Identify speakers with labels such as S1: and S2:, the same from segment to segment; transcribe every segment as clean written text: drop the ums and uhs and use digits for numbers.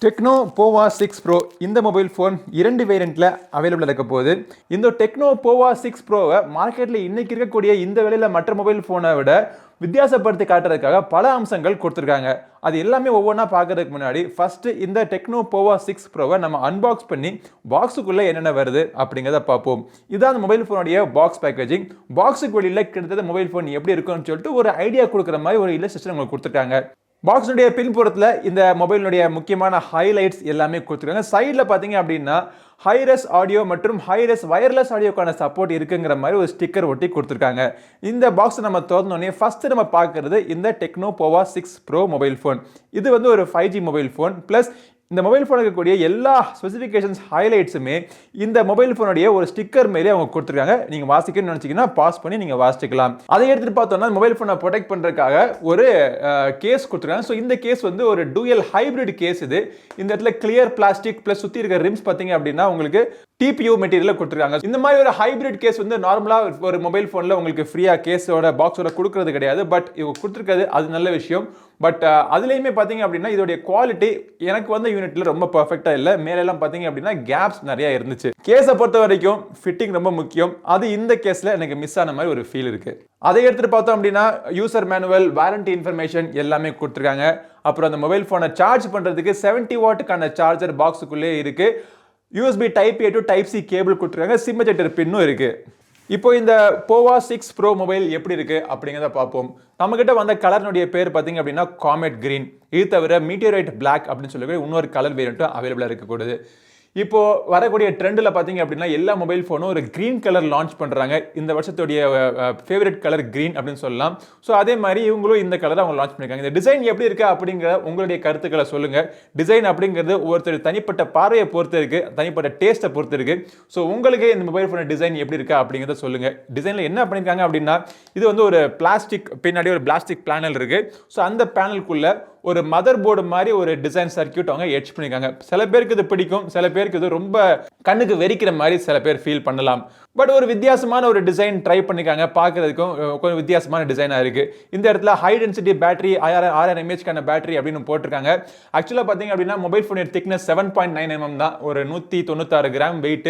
S1: Tecno Pova 6 Pro இந்த mobile phone 2 வேரியண்ட்ல available இருக்க போகுது. இந்த Tecno Pova 6 Pro-வை மார்க்கெட்ல இன்னைக்கு இருக்கக்கூடிய இந்த விலையில மற்ற மொபைல் ஃபோனை விட வித்தியாசப்படுத்தி காட்டுறதுக்காக பல அம்சங்கள் கொடுத்துருக்காங்க. அது எல்லாமே ஒவ்வொன்றா பார்க்கறதுக்கு முன்னாடி ஃபர்ஸ்ட் இந்த Tecno Pova 6 Pro-வை நம்ம அன்பாக்ஸ் பண்ணி பாக்ஸுக்குள்ள என்னென்ன வருது அப்படிங்கிறத பார்ப்போம். இதான் அந்த மொபைல் ஃபோனுடைய பாக்ஸ் பேக்கேஜிங். பாக்ஸுக்கு வெளியில் கிட்டத்தட்ட மொபைல் ஃபோன் எப்படி இருக்குன்னு சொல்லிட்டு ஒரு ஐடியா கொடுக்குற மாதிரி ஒரு இல்லஸ்ட்ரேஷன் உங்களுக்கு கொடுத்துருக்காங்க. பாக்ஸுடைய பின்புறத்தில் இந்த மொபைலுடைய முக்கியமான ஹைலைட்ஸ் எல்லாமே கொடுத்துருக்காங்க. சைடில் பார்த்தீங்க அப்படின்னா ஹைரஸ் ஆடியோ மற்றும் ஹைரஸ் வயர்லெஸ் ஆடியோக்கான சப்போர்ட் இருக்குங்கிற மாதிரி ஒரு ஸ்டிக்கர் ஒட்டி கொடுத்துருக்காங்க. இந்த பாக்ஸ் நம்ம திறந்தோடனே ஃபர்ஸ்ட் நம்ம பார்க்கறது இந்த Tecno Pova 6 Pro mobile phone. இது வந்து ஒரு 5G மொபைல் ஃபோன் பிளஸ் இந்த மொபைல் ஃபோன் இருக்கக்கூடிய எல்லா ஸ்பெசிஃபிகேஷன்ஸ் ஹைலைட்ஸுமே இந்த மொபைல் ஃபோனுடைய ஒரு ஸ்டிக்கர் மேலே அவங்க கொடுத்துருக்காங்க. நீங்கள் வாசிக்கணும்னு நினச்சிங்கன்னா பாஸ் பண்ணி நீங்கள் வாசிக்கலாம். அதை எடுத்துகிட்டு பார்த்தோம்னா மொபைல் ஃபோனை ப்ரொடெக்ட் பண்ணுறதுக்காக ஒரு கேஸ் கொடுத்துருக்காங்க. ஸோ இந்த கேஸ் வந்து ஒரு டூயல் ஹைப்ரிட் கேஸ். இது இந்த இடத்துல கிளியர் பிளாஸ்டிக் ப்ளஸ் சுற்றி இருக்கிற ரிம்ஸ் பார்த்தீங்க அப்படின்னா உங்களுக்கு TPU மெட்டீரியல் கொடுத்துருக்காங்க. இந்த மாதிரி ஒரு ஹைப்ரிட் கேஸ் வந்து நார்மலாக ஒரு மொபைல் ஃபோனில் உங்களுக்கு ஃப்ரீயாக கேஸோட பாக்ஸோட கொடுக்கறது கிடையாது. பட் இவங்க கொடுத்துருக்காது, அது நல்ல விஷயம். பட் அதுலேயுமே பார்த்தீங்க அப்படின்னா இதோடைய குவாலிட்டி எனக்கு வந்து யூனிட்ல ரொம்ப பர்ஃபெக்டாக இல்லை. மேலெல்லாம் பார்த்தீங்க அப்படின்னா கேப்ஸ் நிறைய இருந்துச்சு. கேஸை பொறுத்த வரைக்கும் ஃபிட்டிங் ரொம்ப முக்கியம். அது இந்த கேஸில் எனக்கு மிஸ் ஆன மாதிரி ஒரு ஃபீல் இருக்கு. அதை எடுத்துட்டு பார்த்தோம் அப்படின்னா யூசர் மேனுவல், வாரண்டி இன்ஃபர்மேஷன் எல்லாமே கொடுத்துருக்காங்க. அப்புறம் அந்த மொபைல் ஃபோனை சார்ஜ் பண்ணுறதுக்கு 70 வாட்டுக்கான சார்ஜர் பாக்ஸுக்குள்ளே இருக்கு. USB Type A to Type C cable கொடுத்துருக்காங்க. சிம் எஜெக்டர் பின்னும் இருக்கு. இப்போ இந்த Pova 6 Pro மொபைல் எப்படி இருக்கு அப்படிங்கிறத பார்ப்போம். நம்மகிட்ட வந்த கலர்னுடைய பேர் பார்த்தீங்க அப்படின்னா காமெட் கிரீன். இது தவிர மீட்டியோரைட் பிளாக் அப்படின்னு சொல்லி இன்னொரு கலர் வேரியண்ட்டும் அவைலபிளாக இருக்கக்கூடாது. இப்போ வரக்கூடிய ட்ரெண்டில் பார்த்தீங்க அப்படின்னா எல்லா மொபைல் ஃபோனும் ஒரு கிரீன் கலர் லான்ச் பண்ணுறாங்க. இந்த வருஷத்துடைய ஃபேவரட் கலர் கிரீன் அப்படின்னு சொல்லலாம். ஸோ அதே மாதிரி இவங்களும் இந்த கலரை அவங்க லான்ச் பண்ணியிருக்காங்க. இந்த டிசைன் எப்படி இருக்கு அப்படிங்கிற உங்களுடைய கருத்துக்களை சொல்லுங்க. டிசைன் அப்படிங்கிறது ஒவ்வொருத்தர் தனிப்பட்ட பார்வையை பொறுத்து இருக்கு, தனிப்பட்ட டேஸ்ட்டை பொறுத்து இருக்கு. ஸோ உங்களுக்கு இந்த மொபைல் ஃபோன் டிசைன் எப்படி இருக்கு அப்படிங்கிறத சொல்லுங்க. டிசைனில் என்ன பண்ணியிருக்காங்க அப்படின்னா இது வந்து ஒரு பிளாஸ்டிக் பின்னாடி ஒரு பிளாஸ்டிக் பேனல் இருக்கு. ஸோ அந்த பேனலுக்குள்ள ஒரு மதர் போர்டு மாதிரி ஒரு டிசைன் சர்க்கியூட் அவங்க எட்ஜ் பண்ணிருக்காங்க. சில பேருக்கு இது பிடிக்கும், சில பேருக்கு இது ரொம்ப கண்ணுக்கு வெறிக்கிற மாதிரி சில பேர் ஃபீல் பண்ணலாம். பட் ஒரு வித்தியாசமான ஒரு டிசைன் ட்ரை பண்ணிருக்காங்க. பார்க்கறதுக்கும் கொஞ்சம் வித்தியாசமான டிசைனாக இருக்கு. இந்த இடத்துல high density battery 6000 mAh battery அப்படின்னு போட்டிருக்காங்க. ஆக்சுவலாக பார்த்தீங்க அப்படின்னா மொபைல் ஃபோன் திக்னஸ் 7.9 mm தான், ஒரு 196 கிராம் வெயிட்.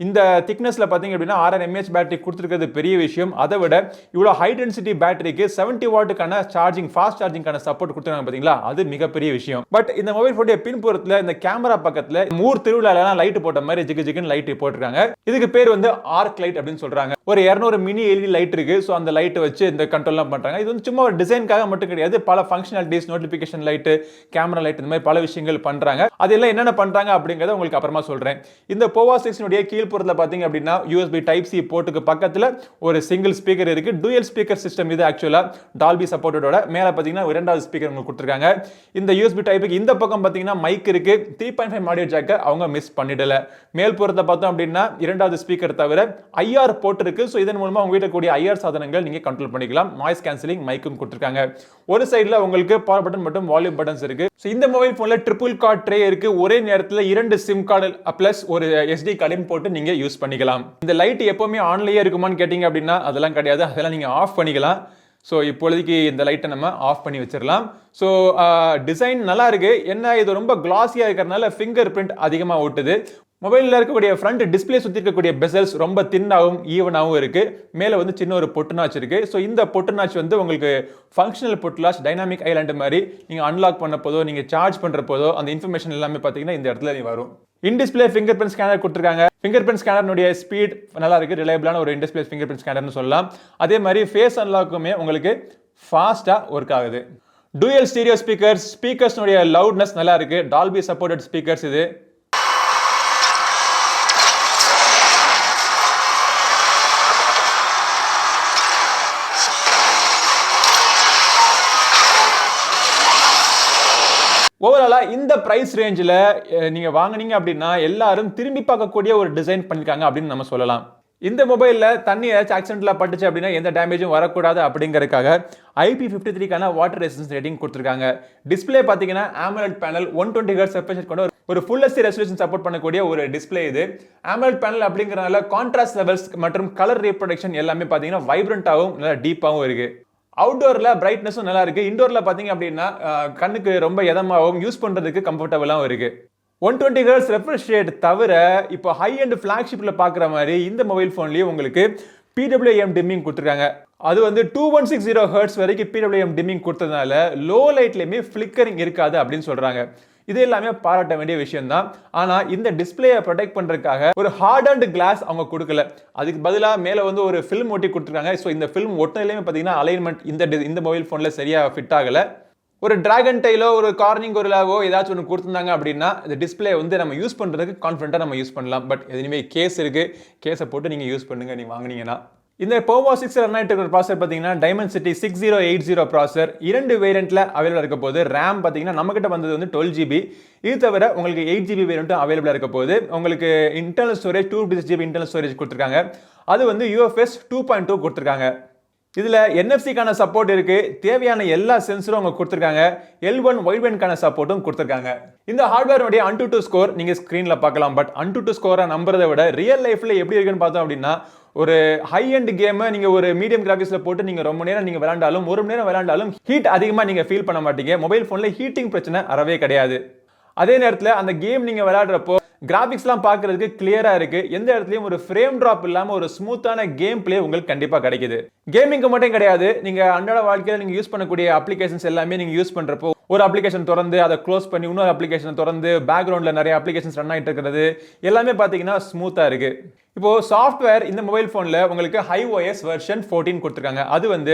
S1: இந்த திக்னஸ்ல பார்த்தீங்க அப்படின்னா 6000 mAh பேட்டரி கொடுத்துருக்கிறது பெரிய விஷயம். அதை விட இவ்வளோ ஹை டென்சிட்டி பேட்டரிக்கு 70 வாட்டுக்கான சார்ஜிங், ஃபாஸ்ட் சார்ஜிங்கான சப்போர்ட் கொடுத்துருக்காங்க. பார்த்தீங்களா, அது மிகப்பெரிய விஷயம். பட் இந்த மொபைல் ஃபோனுடைய பின்புறத்தில் இந்த கேமரா பக்கத்தில் ஊர் திருவிழால லைட் போட்ட மாதிரி ஜிகு ஜிகுன்னு லைட் போட்டிருக்காங்க. இதுக்கு பேர் வந்து ஆர்க் லைட் அப்படின்னு சொல்றாங்க. ஒரு 200 மினி LED லைட் இருக்கு. ஸோ அந்த லைட் வச்சு இந்த கண்ட்ரோல்லாம் பண்றாங்க. இது வந்து சும்மா ஒரு டிசைனுக்காக மட்டும் கிடையாது. பல functionalities, notification light, camera light, இந்த மாதிரி பல விஷயங்கள் பண்றாங்க. அதெல்லாம் என்னென்ன பண்றாங்க அப்படிங்கறத உங்களுக்கு அப்புறமா சொல்றேன். இந்த Pova 6 உடைய கீழ்ப்புறத்தில் பார்த்தீங்க அப்படின்னா USB Type C போர்ட்டுக்கு பக்கத்தில் ஒரு சிங்கிள் ஸ்பீக்கர் இருக்கு. டூயல் ஸ்பீக்கர் சிஸ்டம் இது. ஆக்சுவலா டால்பி சப்போர்ட்டோட மேல பார்த்தீங்கன்னா இரண்டாவது ஸ்பீக்கர் உங்களுக்கு கொடுத்துருக்காங்க. இந்த USB டைப்புக்கு இந்த பக்கம் பார்த்தீங்கன்னா மைக் இருக்கு. 3.5 ஆடியோ ஜாக்கை அவங்க மிஸ் பண்ணிடல. மேல் புறத்தை பார்த்தோம் அப்படின்னா இரண்டாவது ஸ்பீக்கர் தவிர IR போர்ட் இருக்கு. ஸோ இதன் மூலமா உங்க வீட்டில் கூடிய IR சாதனங்கள் நீங்க கண்ட்ரோல் பண்ணிக்கலாம். நாய்ஸ் கேன்சலிங் மைக்கும் கொடுத்துருக்காங்க. ஒரு சைடில் உங்களுக்கு பவர் பட்டன் மற்றும் வால்யூம் பட்டன்ஸ் இருக்கு. ஸோ இந்த மொபைல் போன்ல ட்ரிபிள் கார்டு ட்ரே இருக்கு. ஒரே நேரத்தில் 2 சிம் கார்டு பிளஸ் ஒரு SD கார்டையும் போட்டு நீங்க யூஸ் பண்ணிக்கலாம். இந்த லைட் எப்பவுமே ஆன்லயே இருக்குமான்னு கேட்டீங்க அப்படின்னா அதெல்லாம் கிடையாது. அதெல்லாம் நீங்க ஆஃப் பண்ணிக்கலாம். ஸோ இப்பொழுதைக்கு இந்த லைட்டை நம்ம ஆஃப் பண்ணி வச்சிடலாம். ஸோ டிசைன் நல்லா இருக்கு. என்ன, இது ரொம்ப கிளாஸியாக இருக்கிறதுனால ஃபிங்கர் பிரிண்ட் அதிகமாக ஓட்டுது. மொபைலில் இருக்கக்கூடிய ஃப்ரண்ட் டிஸ்பிளே சுற்றி இருக்கக்கூடிய பெசல்ஸ் ரொம்ப தின்னாகவும் ஈவனாகவும் இருக்கு. மேலே வந்து சின்ன ஒரு பொட்டுநாச் இருக்கு. ஸோ இந்த பொட்டுநாச் வந்து உங்களுக்கு ஃபங்க்ஷனல் பொட்டுநாச், டைனாமிக் ஐலாண்ட் மாதிரி நீங்கள் அன்லாக் பண்ண போதோ, நீங்கள் சார்ஜ் பண்ணுற போதோ அந்த இன்ஃபர்மேஷன் எல்லாமே பார்த்தீங்கன்னா இந்த இடத்துல வரும். In display finger print scanner கொடுத்துருக்காங்க. ஃபிங்கர் பிரிண்ட் ஸ்கேனருடைய ஸ்பீட் நல்லா இருக்கு. ரிலையபிளான ஒரு இன் டிஸ்பிளே ஃபிங்கர் பிரிண்ட் ஸ்கேனர்னு சொல்லலாம். அதே மாதிரி ஃபேஸ் அன்லாக்குமே உங்களுக்கு ஃபாஸ்ட்டாக ஒர்க் ஆகுது. டூயல் ஸ்டீரியோ ஸ்பீக்கர்ஸ், ஸ்பீக்கர்ஸ்னுடைய லவுட்னஸ் நல்லா இருக்கு. டால்பி சப்போர்ட்டட் ஸ்பீக்கர்ஸ் இது. ஓவராலா இந்த பிரைஸ் ரேஞ்சில் நீங்க வாங்குனீங்க அப்படின்னா எல்லாரும் திரும்பி பார்க்கக்கூடிய ஒரு டிசைன் பண்ணிருக்காங்க அப்படின்னு நம்ம சொல்லலாம். இந்த மொபைலில் தண்ணி ஏதாச்சும் ஆக்சிடென்ட்ல பட்டுச்சு அப்படின்னா எந்த டேமேஜும் வரக்கூடாது அப்படிங்கறதுக்காக IP53க்கான வாட்டர் ரெசிஸ்டன்ஸ் ரேட்டிங் கொடுத்துருக்காங்க. டிஸ்பிளே பார்த்தீங்கன்னா AMOLED பேனல் 120 Hz ரெஃப்ரெஷ் கொண்ட ஒரு ஃபுல் HD ரெசல்யூஷன் சப்போர்ட் பண்ணக்கூடிய ஒரு டிஸ்பிளே இது. AMOLED பேனல் அப்படிங்கறதுனால கான்ட்ராஸ்ட் லெவல்ஸ் மற்றும் கலர் ரீப்ரொடக்ஷன் எல்லாமே பார்த்தீங்கன்னா வைப்ரண்டாகவும் நல்லா டீப்பாகவும் இருக்கு. அவுட்டோர்ல பிரைட்னஸும் நல்லா இருக்கு. இன்டோர்ல பாத்தீங்க அப்படின்னா கண்ணுக்கு ரொம்ப இதமாகவும் யூஸ் பண்றதுக்கு கம்ஃபர்டபுளாகவும் இருக்கு. 120 Hz ரெஃப்ரெஷ் ரேட் தவிர இப்போ ஹை அண்ட் ஃபிளாக்ஷிப்ல பாக்குற மாதிரி இந்த மொபைல் போன்லயே உங்களுக்கு PWM டிம்மிங் கொடுத்துருக்காங்க. அது வந்து 2160 Hz வரைக்கும் PWM டிம்மிங் கொடுத்ததுனால லோ லைட்லயுமே ஃபிளிக்கரிங் இருக்காது அப்படின்னு சொல்றாங்க. இது எல்லாமே பாராட்ட வேண்டிய விஷயம் தான். ஆனா இந்த டிஸ்பிளேயை ப்ரொடெக்ட் பண்றதுக்காக ஒரு ஹார்டன்ட் கிளாஸ் அவங்க கொடுக்கல. அதுக்கு பதிலா மேல வந்து ஒரு ஃபில்ம் ஒட்டி கொடுத்துருக்காங்க. ஸோ இந்த ஃபில்ம் ஒட்டினதுலயுமே பாத்தீங்கன்னா அலைன்மெண்ட் இந்த மொபைல் போன்ல சரியா ஃபிட் ஆகல. ஒரு டிராகன் டைலோ ஒரு கார்னிங் கொரில்லாவோ ஏதாச்சும் ஒன்று கொடுத்துருந்தாங்க அப்படின்னா இந்த டிஸ்பிளே வந்து நம்ம யூஸ் பண்ணுறதுக்கு கான்ஃபிடென்ட்டாக நம்ம யூஸ் பண்ணலாம். பட் எதுவுமே கேஸ் இருக்கு, கேஸை போட்டு நீங்கள் யூஸ் பண்ணுங்க நீங்கள் வாங்கினீங்கன்னா. இந்த போவோ 6 ரன் ஆகிட்டு இருக்கிற ப்ராசர் பார்த்தீங்கன்னா டைமென்சிட்டி 6080 ப்ராசர் 2 வேரியண்ட்ல அவைலபிள் இருக்க போது. ரேம் பார்த்தீங்கன்னா நம்மகிட்ட வந்தது வந்து 12 GB. இது தவிர உங்களுக்கு 8 GB வேரியண்ட்டும் அவைலபிளாக இருக்க போது. உங்களுக்கு internal storage 256 GB internal storage கொடுத்துருக்காங்க. அது வந்து UFS 2.2 கொடுத்துருக்காங்க. இதுல NFC-க்கான சப்போர்ட் இருக்கு. தேவையான எல்லா சென்சரும் அவங்க கொடுத்திருக்காங்க. L1 வைட்பேண்ட்கான சப்போர்ட்டும் கொடுத்திருக்காங்க. இந்த ஹார்ட்வேருடைய AnTuTu ஸ்கோர் நீங்க ஸ்கிரீன்ல பார்க்கலாம். பட் AnTuTu ஸ்கோரை நம்புறதை விட ரியல் லைஃப்ல எப்படி இருக்குன்னு பார்த்தோம் அப்படின்னா ஒரு ஹை எண்ட் கேமை நீங்க ஒரு மீடியம் கிராபிக்ஸ்ல போட்டு நீங்க ரொம்ப நேரம் நீங்க விளையாண்டாலும் ஒரு மணி நேரம் விளையாண்டாலும் ஹீட் அதிகமா நீங்க ஃபீல் பண்ண மாட்டீங்க. மொபைல் போன்ல ஹீட்டிங் பிரச்சனை அறவே கிடையாது. அதே நேரத்தில் அந்த கேம் நீங்க விளையாடுறப்போ கிராபிக்ஸ்லாம் பார்க்கிறதுக்கு கிளியரா இருக்கு. எந்த இடத்துலயும் ஒரு ஃப்ரேம் டிராப் இல்லாம ஒரு ஸ்மூத்தான கேம் பிளே உங்களுக்கு கண்டிப்பா கிடைக்குது. கேமிங்க்கு மட்டும் கிடையாது, நீங்க அன்றாட வாழ்க்கையில நீங்க யூஸ் பண்ணக்கூடிய அப்ளிகேஷன்ஸ் எல்லாமே நீங்க யூஸ் பண்றப்போ ஒரு அப்ளிகேஷன் திறந்து அதை க்ளோஸ் பண்ணி இன்னொரு அப்ளிகேஷன் திறந்து பேக்ரவுண்ட்ல நிறைய அப்ளிகேஷன்ஸ் ரன் ஆகிட்டு இருக்கிறது எல்லாமே பாத்தீங்கன்னா ஸ்மூத்தா இருக்கு. இப்போ சாஃப்ட்வேர் இந்த மொபைல் போன்ல உங்களுக்கு iOS வெர்ஷன் 14 கொடுத்துருக்காங்க. அது வந்து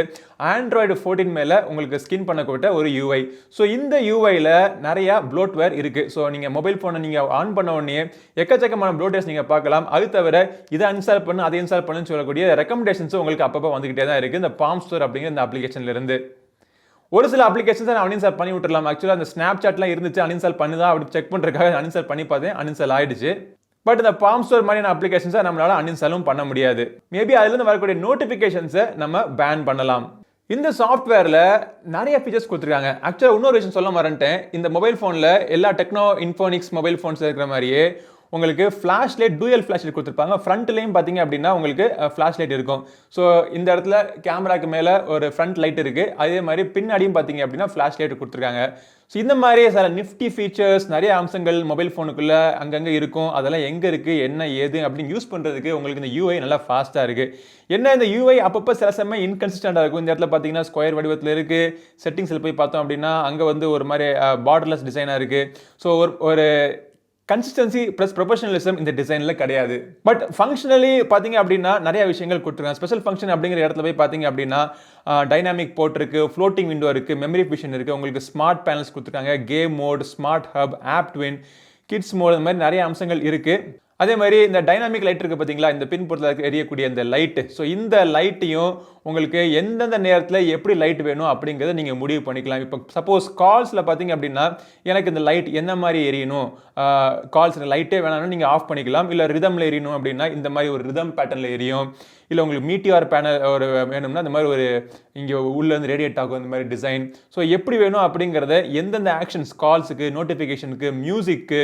S1: Android 14 மேல உங்களுக்கு ஸ்கின் பண்ணக்கூட்ட ஒரு UI. ஸோ இந்த UIல நிறைய ப்ளோட்வேர் இருக்கு. ஸோ நீங்க மொபைல் போனை நீங்க ஆன் பண்ண உடனே எக்கச்சக்கமான ப்ளோட்வேர்ஸ் நீங்க பார்க்கலாம். அது தவிர இதை இன்ஸ்டால் பண்ணு அதை இன்ஸ்டால் பண்ணுன்னு சொல்லக்கூடிய ரெக்கமெண்டேஷன்ஸ் உங்களுக்கு அப்பப்போ வந்துகிட்டே தான் இருக்கு இந்த பாம் ஸ்டோர் அப்படிங்கிற இந்த அப்ளிகேஷன்ல இருந்து. ஒரு சில அப்ளிகேஷன்ஸ் நான் அன்இன்ஸ்டால் பண்ணி விட்டுறலாம். ஆக்சுவலாக அந்த ஸ்னாப்சாட்லாம் இருந்துச்சு, அன்இன்ஸ்டால் பண்ணுதா அப்படி செக் பண்ணுறதுக்காக அன்இன்ஸ்டால் பண்ணி பார்த்தேன், அன்இன்ஸ்டால் ஆயிடுச்சு. பட் இந்த பாம் ஸ்டோர் மாதிரியான அப்ளிகேஷன்ஸை நம்மளால அன்இன்ஸ்டாலும் பண்ண முடியாது. மேபி அதுலேருந்து வரக்கூடிய நோட்டிஃபிகேஷன்ஸை நம்ம பேன் பண்ணலாம். இந்த சாஃப்ட்வேர்ல நிறைய ஃபீச்சர்ஸ் கொடுத்துருக்காங்க. ஆக்சுவலாக இன்னொரு விஷயம் சொல்ல மறந்துட்டேன். இந்த மொபைல் ஃபோனில் எல்லா டெக்னோ இன்ஃபோனிக்ஸ் மொபைல் ஃபோன்ஸ் இருக்கிற மாதிரியே உங்களுக்கு flash light dual flash light கொடுத்துருப்பாங்க. ஃப்ரண்ட்லேயும் பார்த்தீங்க அப்படின்னா உங்களுக்கு ஃப்ளாஷ் லைட் இருக்கும். ஸோ இந்த இடத்துல கேமராக்கு மேலே ஒரு ஃப்ரண்ட் லைட் இருக்குது. அதே மாதிரி பின்னாடியும் பார்த்தீங்க அப்படின்னா ஃப்ளாஷ் லைட் கொடுத்துருக்காங்க. ஸோ இந்த மாதிரி சில நிஃப்டி ஃபீச்சர்ஸ் நிறைய அம்சங்கள் மொபைல் ஃபோனுக்குள்ளே அங்கங்கே இருக்கும். அதெல்லாம் எங்கே இருக்குது என்ன ஏது அப்படின்னு யூஸ் பண்ணுறதுக்கு உங்களுக்கு இந்த UI நல்லா ஃபாஸ்ட்டாக இருக்குது. என்ன இந்த UI அப்பப்போ சில சமயம் இன்கன்சிஸ்டண்டாக இருக்கும். இந்த இடத்துல பார்த்தீங்கன்னா ஸ்கொயர் வடிவத்தில் இருக்குது. செட்டிங்ஸில் போய் பார்த்தோம் அப்படின்னா அங்கே வந்து ஒரு மாதிரி பார்டர்லெஸ் டிசைனாக இருக்குது. ஸோ ஒரு கன்சிஸ்டன்சி ப்ளஸ் ப்ரொஃபஷனலிசம் இந்த டிசைனில் கிடையாது. பட் ஃபங்க்ஷனலி பார்த்தீங்க அப்படின்னா நிறைய விஷயங்கள் கொடுத்துருக்காங்க. ஸ்பெஷல் ஃபங்க்ஷன் அப்படிங்கிற இடத்துல போய் பார்த்தீங்க அப்படின்னா டைனாமிக் போர்ட் இருக்குது, ஃப்ளோட்டிங் விண்டோ இருக்குது, மெமரி விஷன் இருக்குது, உங்களுக்கு ஸ்மார்ட் பேனல்ஸ் கொடுத்துருக்காங்க, game mode, smart hub, app twin, kids mode, இந்த மாதிரி நிறைய அம்சங்கள் இருக்குது. அதே மாதிரி இந்த டைனாமிக் லைட் இருக்குது பார்த்தீங்களா, இந்த பின்புறத்தில் எரியக்கூடிய இந்த லைட்டு. ஸோ இந்த லைட்டையும் உங்களுக்கு எந்தெந்த நேரத்தில் எப்படி லைட் வேணும் அப்படிங்கிறத நீங்கள் முடிவு பண்ணிக்கலாம். இப்போ சப்போஸ் கால்ஸில் பார்த்தீங்க அப்படின்னா எனக்கு இந்த லைட் என்ன மாதிரி எரியணும், கால்ஸ் லைட்டே வேணாலும் நீங்கள் ஆஃப் பண்ணிக்கலாம். இல்லை ரிதமில் எரியணும் அப்படின்னா இந்த மாதிரி ஒரு ரிதம் பேட்டர்னில் எரியும். இல்லை உங்களுக்கு மீட்டிஆர் பேனல் ஒரு வேணும்னா இந்த மாதிரி ஒரு இங்கே உள்ளேருந்து ரேடியேட் ஆகும் இந்த மாதிரி டிசைன். ஸோ எப்படி வேணும் அப்படிங்கிறத எந்தெந்த ஆக்ஷன்ஸ் கால்ஸுக்கு, நோட்டிஃபிகேஷனுக்கு, மியூசிக்கு,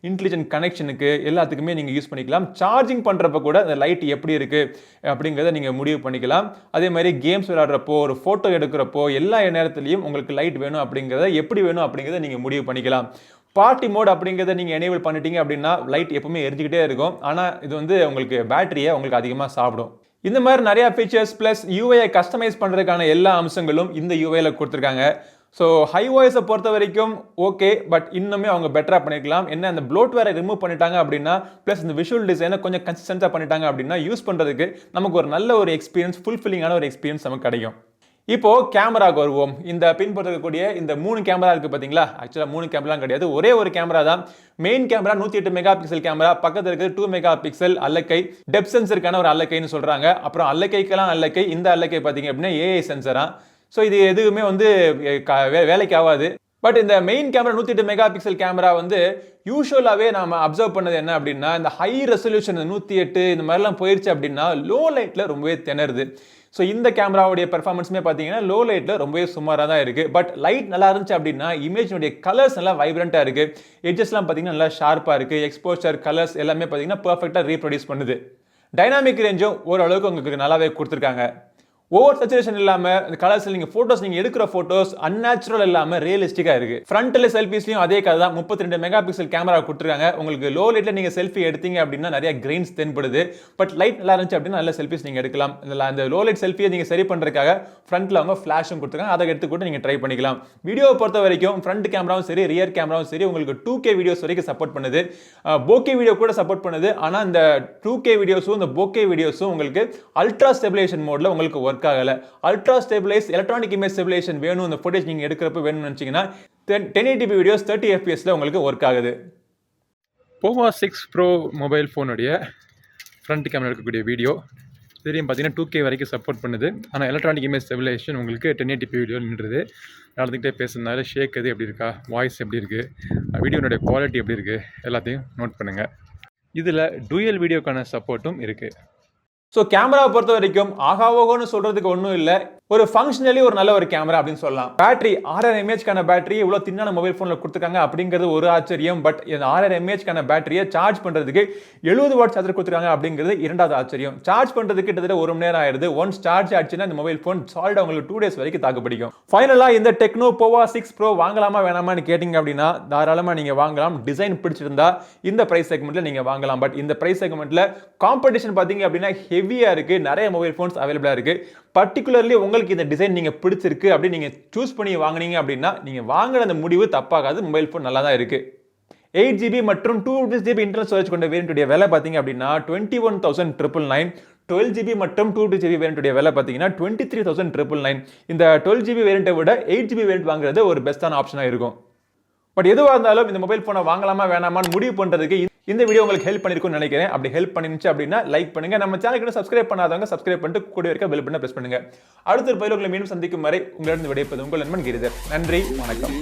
S1: இன்டெலிஜென்ட் கனெக்ஷனுக்கு எல்லாத்துக்குமே நீங்கள் யூஸ் பண்ணிக்கலாம். சார்ஜிங் பண்ணுறப்ப கூட அந்த லைட் எப்படி இருக்குது அப்படிங்கிறத நீங்கள் முடிவு பண்ணிக்கலாம். அதே மாதிரி கேம்ஸ் விளையாடுறப்போ, ஒரு ஃபோட்டோ எடுக்கிறப்போ எல்லா நேரத்துலையும் உங்களுக்கு லைட் வேணும் அப்படிங்கிறத எப்படி வேணும் அப்படிங்கிறத நீங்கள் முடிவு பண்ணிக்கலாம். பார்ட்டி மோட் அப்படிங்கிறத நீங்கள் எனேபிள் பண்ணிட்டீங்க அப்படின்னா லைட் எப்பவுமே எரிஞ்சுக்கிட்டே இருக்கும். ஆனால் இது வந்து உங்களுக்கு பேட்டரியை உங்களுக்கு அதிகமாக சாப்பிடும். இந்த மாதிரி நிறைய ஃபீச்சர்ஸ் ப்ளஸ் UIயை கஸ்டமைஸ் பண்ணுறதுக்கான எல்லா அம்சங்களும் இந்த UIயில் கொடுத்துருக்காங்க. ஸோ iOS பொறுத்த வரைக்கும் ஓகே, பட் இன்னுமே அவங்க பெட்டராக பண்ணிக்கலாம். என்ன அந்த ப்ளோட்வேரை ரிமூவ் பண்ணிட்டாங்க அப்படின்னா ப்ளஸ் இந்த விஷுவல் டிசைனை கொஞ்சம் கன்சிஸ்டன்ட்டாக பண்ணிட்டாங்க அப்படின்னா யூஸ் பண்ணுறதுக்கு நமக்கு ஒரு நல்ல ஒரு எக்ஸ்பீரியன்ஸ், ஃபுல்ஃபில்லிங்கான ஒரு எக்ஸ்பீரியன்ஸ் நமக்கு கிடைக்கும். இப்போ கேமராக்கு வருவோம். இந்த பின்பற்றக்கூடிய இந்த 3 கேமரா இருக்கு பாத்தீங்களா, ஆக்சுவலா 3 கேமரா கிடையாது, ஒரே ஒரு கேமரா தான். Main camera 108 mega pixel camera, பக்கத்துல இருக்கு 2 மெகா பிக்சல் அல்லக்கை, டெப்த் சென்சருக்கான ஒரு அல்லக்கைன்னு சொல்றாங்க. அப்புறம் அல்லக்கைக்கெல்லாம் அல்லக்கை, இந்த அல்லக்கை பாத்தீங்க அப்படின்னா AI சென்சரா. ஸோ இது எதுவுமே வந்து வேலைக்கு ஆகாது. பட் இந்த main camera 108 mega pixel camera வந்து யூஸ்வலாகவே நாம அப்சர்வ் பண்ணது என்ன அப்படின்னா இந்த ஹை ரெசல்யூஷன் 108 இந்த மாதிரிலாம் போயிடுச்சு அப்படின்னா லோ லைட்டில் ரொம்பவே திணறுது. ஸோ இந்த கேமராவுடைய பெர்ஃபார்மன்ஸுமே பார்த்தீங்கன்னா லோ லைட்டில் ரொம்பவே சுமாராக தான் இருக்குது. பட் லைட் நல்லா இருந்துச்சு அப்படின்னா இமேஜினுடைய கலர்ஸ் நல்லா வைப்ரண்ட்டாக இருக்குது. எட்ஜஸ்லாம் பார்த்தீங்கன்னா நல்லா ஷார்ப்பாக இருக்குது. எக்ஸ்போஷர், கலர்ஸ் எல்லாமே பார்த்தீங்கன்னா பர்ஃபெக்டாக ரீப்ரொடியூஸ் பண்ணுது. டைனாமிக் ரேஞ்சும் ஓரளவுக்கு உங்களுக்கு நல்லாவே கொடுத்துருக்காங்க. ஓவர் சேச்சுரேஷன் இல்லாம இந்த கலர்ஸ்ல நீங்க போட்டோஸ் நீங்க எடுக்கிற போட்டோஸ் அன்நேச்சுரல் இல்லாம ரியலிஸ்டிக்கா இருக்கு. ஃப்ரண்ட்ல செல்ஃபிஸ்லயும் அதே கதை தான். 32 மெகா பிக்சல் கேமரா கொடுத்துருக்காங்க. உங்களுக்கு லோ லைட்ல நீங்க செல்ஃபி எடுத்தீங்க அப்படின்னா நிறைய கிரெயின்ஸ் தென்படுது. பட் லைட் நல்லா இருந்துச்சு அப்படின்னா நல்ல செல்ஃபிஸ் நீங்க எடுக்கலாம். அந்த லோ லைட் செல்ஃபியை நீங்க சரி பண்றதுக்காக ஃப்ரண்ட்ல அவங்க ஃபிளாஷும் கொடுத்துருக்காங்க. அதை எடுத்து கூட நீங்க ட்ரை பண்ணிக்கலாம். வீடியோவை பொறுத்த வரைக்கும் ஃப்ரண்ட் கேமராவும் சரி ரியர் கேமராவும் சரி உங்களுக்கு 2K வீடியோஸ் வரைக்கும் சப்போர்ட் பண்ணுது. போகே வீடியோ கூட சப்போர்ட் பண்ணுது. ஆனா இந்த 2K வீடியோஸும் இந்த போகே வீடியோஸும் உங்களுக்கு அல்ட்ரா ஸ்டெபிலைசேஷன் மோட்ல உங்களுக்கு ஒர்க் ஆகல. Ultra stabilize electronic image stabilization வேணும் இந்த ஃபுட்டேஜ் நீங்க எடுக்கிறப்ப வேணும்னு நினைச்சீங்கன்னா 1080p வீடியோஸ் 30 fpsல உங்களுக்கு ஒர்க் ஆகுது. போவா 6 Pro மொபைல் ஃபோனுடைய ஃப்ரண்ட் கேமரா எடுக்கக்கூடிய வீடியோ தெரியும் பார்த்தீங்கன்னா 2K வரைக்கும் சப்போர்ட் பண்ணுது. ஆனால் எலக்ட்ரானிக் இமேஜ் ஸ்டெபிலைசேஷன் உங்களுக்கு 1080p வீடியோ நின்றுது. நடந்துக்கிட்டே பேசுறதுனால ஷேக் எது எப்படி இருக்கா, வாய்ஸ் எப்படி இருக்குது, வீடியோனுடைய குவாலிட்டி எப்படி இருக்குது எல்லாத்தையும் நோட் பண்ணுங்கள். இதில் டூயல் வீடியோக்கான சப்போர்ட்டும் இருக்குது. ஸோ கேமராவை பொறுத்த வரைக்கும் ஆகாவோகோன்னு சொல்கிறதுக்கு ஒன்றும் இல்லை. ஒரு ஃபங்க்ஷனலி ஒரு நல்ல ஒரு கேமரா அப்படின்னு சொல்லலாம். பேட்டரி 6000 mAhக்கான பேட்டரி இவ்வளோ தின்னான மொபைல் ஃபோனில் கொடுத்துருக்காங்க அப்படிங்கிறது ஒரு ஆச்சரியம். பட் இந்த 6000 mAhக்கான பேட்டரியை சார்ஜ் பண்ணுறதுக்கு 70 வாட் சார்ஜர் கொடுத்துருக்காங்க அப்படிங்கிறது இரண்டாவது ஆச்சரியம். சார்ஜ் பண்ணுறதுக்கு கிட்டத்தட்ட 1 மணி நேரம் ஆயிடுது. ஒன்ஸ் சார்ஜ் ஆச்சுன்னா இந்த மொபைல் ஃபோன் சால்ட் உங்களுக்கு 2 days வரைக்கும் தாக்கு பிடிக்கும். ஃபைனலாக இந்த டெக்னோ போவா 6 Pro வாங்கலாமா வேணாமான்னு கேட்டிங்க அப்படின்னா தாராளமாக நீங்கள் வாங்கலாம். டிசைன் பிடிச்சிருந்தா இந்த ப்ரைஸ் செக்மெண்ட்டில் நீங்கள் வாங்கலாம். பட் இந்த ப்ரைஸ் செக்மெண்ட்டில் காம்படிஷன் பார்த்தீங்க அப்படின்னா ஹெவியாக இருக்குது. நிறைய மொபைல் ஃபோன்ஸ் அவைலபிளாக இருக்குது. பர்டிகுலர்லி உங்களுக்கு இந்த டிசைன் நீங்க பிடிச்சிருக்கு அப்படி நீங்க சூஸ் பண்ணி வாங்குனீங்க அப்படின்னா நீங்க வாங்குற அந்த முடிவு தப்பாகாது. மொபைல் ஃபோன் நல்லா தான் இருக்கு. 8GB மற்றும் 256GB இன்டர்னல் ஸ்டோரேஜ் கொண்ட வேரியன்ட்டுடைய விலை பார்த்தீங்க அப்படின்னா 21,999. 12GB மற்றும் 256GB வேரியன்ட்டுடைய விலை பார்த்தீங்கன்னா 23,999. இந்த 12GB வேரியன்ட்டை விட 8GB வேரியன்ட் வாங்குறது ஒரு பெஸ்ட்டான ஆப்ஷனாக இருக்கும். பட் எதுவாக இருந்தாலும் இந்த மொபைல் ஃபோனை வாங்கலாமா வேணாமான்னு முடிவு பண்ணுறதுக்கு இந்த வீடியோ உங்களுக்கு ஹெல்ப் பண்ணிருக்கும்னு நினைக்கிறேன். அப்படி ஹெல்ப் பண்ணிருந்துச்சு அப்படின்னா லைக் பண்ணுங்க. நம்ம சேனலுக்கு சப்ஸ்கிரைப் பண்ணாதவங்க சப்ஸ்கிரைப் பண்ணிட்டு கூட இருக்க பெல் பட்டனை பிரஸ் பண்ணுங்க. அடுத்த ஒரு பதிவில் உங்களை மீண்டும் சந்திக்கும் வரை உங்களிடம் விடைபெறுவது உங்கள் நண்பன் கிரிதர். நன்றி, வணக்கம்.